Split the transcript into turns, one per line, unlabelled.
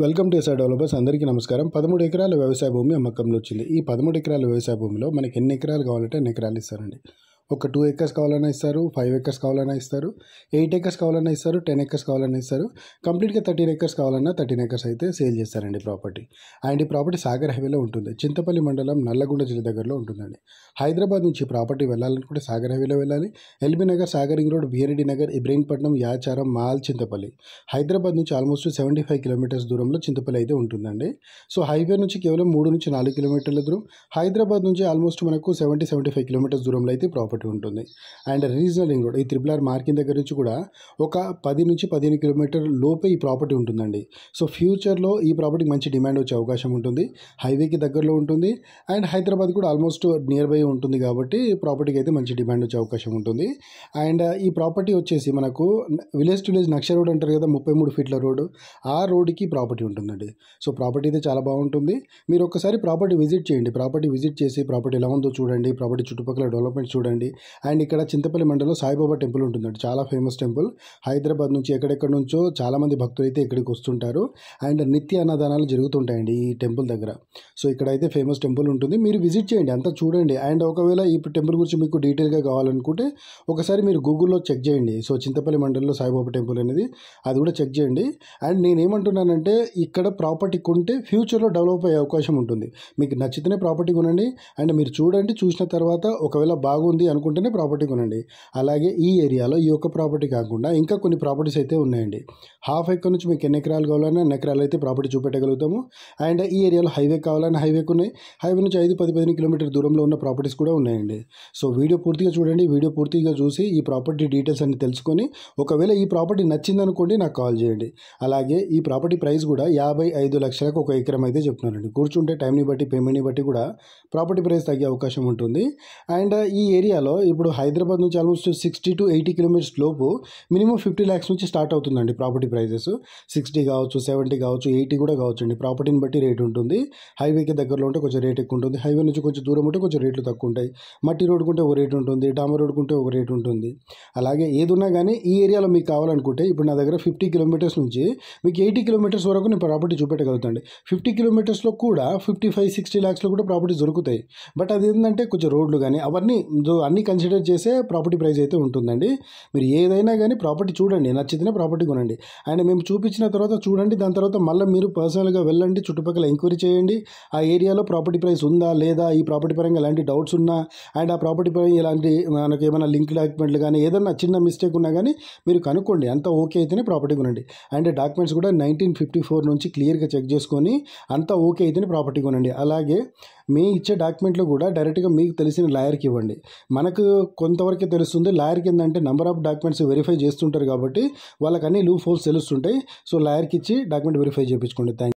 Welcome to SR developers. అందరికీ నమస్కారం. 13 ఎకరాల వ్యవసాయ భూమి అమ్మకంలో వచ్చింది. ఈ 13 ఎకరాల వ్యవసాయ భూమిలో మనకి ఎన్ని ఎకరాలు కావాలంటే అన్ని ఎకరాలు ఇస్తారండి. ఒక 2 acres కావాలన్నా ఇస్తారు, 5 acres కావాలన్నా ఇస్తారు, 8 acres కావాలన్నా ఇస్తారు, 10 acres కావాలన్నా ఇస్తారు. కంప్లీట్గా 13 acres కావాలన్నా 13 acres అయితే సేల్ చేస్తారండి ప్రాపర్టీ. అండ్ ఈ ప్రాపర్టీ సాగర్ హైవేలో ఉంటుంది. చింతపల్లి మండలం నల్లగొండ జిల్లా దగ్గరలో ఉంటుందండి. హైదరాబాద్ నుంచి ప్రాపర్టీ వెళ్ళాలనుకుంటే సాగర్ హైవేలో వెళ్ళాలి. LB Nagar, Sagar ring road, BRD Nagar, Ibrahimpatnam, Yacharam, Mal, Chintapalli. Hyderabad నుంచి ఆల్మోస్ట్ 75 kilometers దూరంలో చింతపల్లి అయితే ఉంటుందండి. సో హైవే నుంచి కేవలం 3 నుంచి 4 kilometerల దూరం. హైదరాబాద్ నుంచి ఆల్మోస్ట్ మనకు 70-75 kilometers దూరంలో అయితే ప్రాపర్టీ ఉంటుంది. అండ్ రీజనల్ రింగ్ రోడ్, ఈ RRR మార్కింగ్ దగ్గర నుంచి కూడా ఒక 10 నుంచి 15 kilometer లోపే ఈ ప్రాపర్టీ ఉంటుందండి. సో ఫ్యూచర్లో ఈ ప్రాపర్టీకి మంచి డిమాండ్ వచ్చే అవకాశం ఉంటుంది. హైవేకి దగ్గరలో ఉంటుంది అండ్ హైదరాబాద్ కూడా ఆల్మోస్ట్ నియర్ బై ఉంటుంది కాబట్టి ప్రాపర్టీకి అయితే మంచి డిమాండ్ వచ్చే అవకాశం ఉంటుంది. అండ్ ఈ ప్రాపర్టీ వచ్చేసి మనకు విలేజ్ టు విలేజ్ నక్ష రోడ్ అంటారు కదా, 33 feet రోడ్డు, ఆ రోడ్డుకి ప్రాపర్టీ ఉంటుందండి. సో ప్రాపర్టీ అయితే చాలా బాగుంటుంది. మీరు ఒక్కసారి ప్రాపర్టీ విజిట్ చేయండి. ప్రాపర్టీ విజిట్ చేసి ప్రాపర్టీ ఎలా ఉందో చూడండి, ప్రాపర్టీ చుట్టుపక్కల డెవలప్మెంట్ చూడండి. అండ్ ఇక్కడ చింతపల్లి మండలంలో సాయిబాబా టెంపుల్ ఉంటుందండి. చాలా ఫేమస్ టెంపుల్. హైదరాబాద్ నుంచి ఎక్కడెక్కడ నుంచో చాలామంది భక్తులు అయితే ఇక్కడికి వస్తుంటారు. అండ్ నిత్య అన్నదానాలు జరుగుతుంటాయండి ఈ టెంపుల్ దగ్గర. సో ఇక్కడైతే ఫేమస్ టెంపుల్ ఉంటుంది. మీరు విజిట్ చేయండి, అంతా చూడండి. అండ్ ఒకవేళ ఈ టెంపుల్ గురించి మీకు డీటెయిల్గా కావాలనుకుంటే ఒకసారి మీరు గూగుల్లో చెక్ చేయండి. సో చింతపల్లి మండలంలో సాయిబాబా టెంపుల్ అనేది, అది కూడా చెక్ చేయండి. అండ్ నేనేమంటున్నానంటే ఇక్కడ ప్రాపర్టీ కొంటే ఫ్యూచర్లో డెవలప్ అయ్యే అవకాశం ఉంటుంది. మీకు నచ్చితేనే ప్రాపర్టీ కొనండి. అండ్ మీరు చూడండి, చూసిన తర్వాత ఒకవేళ బాగుంది అనుకుంటేనే ప్రాపర్టీ కొనండి. అలాగే ఈ ఏరియాలో ఈ ఒక్క ప్రాపర్టీ కాకుండా ఇంకా కొన్ని ప్రాపర్టీస్ అయితే ఉన్నాయండి. హాఫ్ ఎకర్ నుంచి మీకు ఎన్ని ఎకరాలు కావాలన్నా అన్ని ఎకరాలు అయితే ప్రాపర్టీ చూపెట్టగలుగుతాము. అండ్ ఈ ఏరియాలో హైవే కావాలన్నా హైవేకు ఉన్నాయి. హైవే నుంచి 5-15 kilometer దూరంలో ఉన్న ప్రాపర్టీస్ కూడా ఉన్నాయండి. సో వీడియో పూర్తిగా చూడండి. వీడియో పూర్తిగా చూసి ఈ ప్రాపర్టీ డీటెయిల్స్ అన్ని తెలుసుకొని ఒకవేళ ఈ ప్రాపర్టీ నచ్చిందనుకోండి నాకు కాల్ చేయండి. అలాగే ఈ ప్రాపర్టీ ప్రైస్ కూడా 55 లక్షలకు ఒక ఎకరం అయితే చెప్తున్నారండి. కూర్చుంటే టైంని బట్టి పేమెంట్ని బట్టి కూడా ప్రాపర్టీ ప్రైస్ తగ్గే అవకాశం ఉంటుంది. అండ్ ఈ ఏరియాలో ఇప్పుడు హైదరాబాద్ నుంచి ఆల్మోస్ట్ 60-80 kilometers లోపు మినిమం 50 lakhs నుంచి స్టార్ట్ అవుతుందండి ప్రాపర్టీ ప్రైజెస్. 60 కావచ్చు, 70 కావచ్చు, 80 కూడా కావచ్చు అండి. ప్రాపర్టీని బట్టి రేట్ ఉంటుంది. హైవేకి దగ్గరలో ఉంటే కొంచెం రేట్ ఎక్కువ ఉంటుంది. హైవే నుంచి కొంచెం దూరం ఉంటే కొంచెం రేట్లు తక్కువ ఉంటాయి. మట్టి రోడ్డుకుంటే ఒక రేట్ ఉంటుంది, డామర్ రోడ్డుకుంటే ఒక రేట్ ఉంటుంది. అలాగే ఏదున్నా కానీ ఈ ఏరియాలో మీకు కావాలనుకుంటే ఇప్పుడు నా దగ్గర 50 kilometers నుంచి మీకు 80 kilometers వరకు నేను ప్రాపర్టీ చూపెట్టగలుగుతాండి. 50 kilometersలో కూడా 55-60 lakhsలో కూడా ప్రాపర్టీస్ దొరుకుతాయి. బట్ అది ఏంటంటే కొంచెం రోడ్లు కానీ అవన్నీ అన్నీ కన్సిడర్ చేసే ప్రాపర్టీ ప్రైస్ అయితే ఉంటుందండి. మీరు ఏదైనా కానీ ప్రాపర్టీ చూడండి, నచ్చితేనే ప్రాపర్టీ కొనండి. అండ్ మేము చూపించిన తర్వాత చూడండి, దాని తర్వాత మళ్ళీ మీరు పర్సనల్గా వెళ్ళండి, చుట్టుపక్కల ఎంక్వైరీ చేయండి. ఆ ఏరియాలో ప్రాపర్టీ ప్రైస్ ఉందా లేదా, ఈ ప్రాపర్టీ పరంగా ఎలాంటి డౌట్స్ ఉన్నా, అండ్ ఆ ప్రాపర్టీ పరంగా ఎలాంటి మనకు ఏమైనా లింక్ డాక్యుమెంట్లు కానీ ఏదైనా చిన్న మిస్టేక్ ఉన్నా కానీ మీరు కనుక్కోండి. అంతా ఓకే అయితేనే ప్రాపర్టీ కొనండి. అండ్ డాక్యుమెంట్స్ కూడా 1954 నుంచి క్లియర్గా చెక్ చేసుకొని అంతా ఓకే అయితేనే ప్రాపర్టీ కొనండి. అలాగే మీ ఇచ్చే డాక్యుమెంట్లో కూడా డైరెక్ట్గా మీకు తెలిసిన లాయర్కి ఇవ్వండి. మనకు కొంతవరకే తెలుస్తుంది. లాయర్కి ఏంటంటే నెంబర్ ఆఫ్ డాక్యుమెంట్స్ వెరిఫై చేస్తుంటారు కాబట్టి వాళ్ళకి అన్ని లూప్ హోల్స్ తెలుస్తుంటాయి. సో లాయర్కి ఇచ్చి డాక్యుమెంట్ వెరిఫై చేయించుకోండి. Thank you.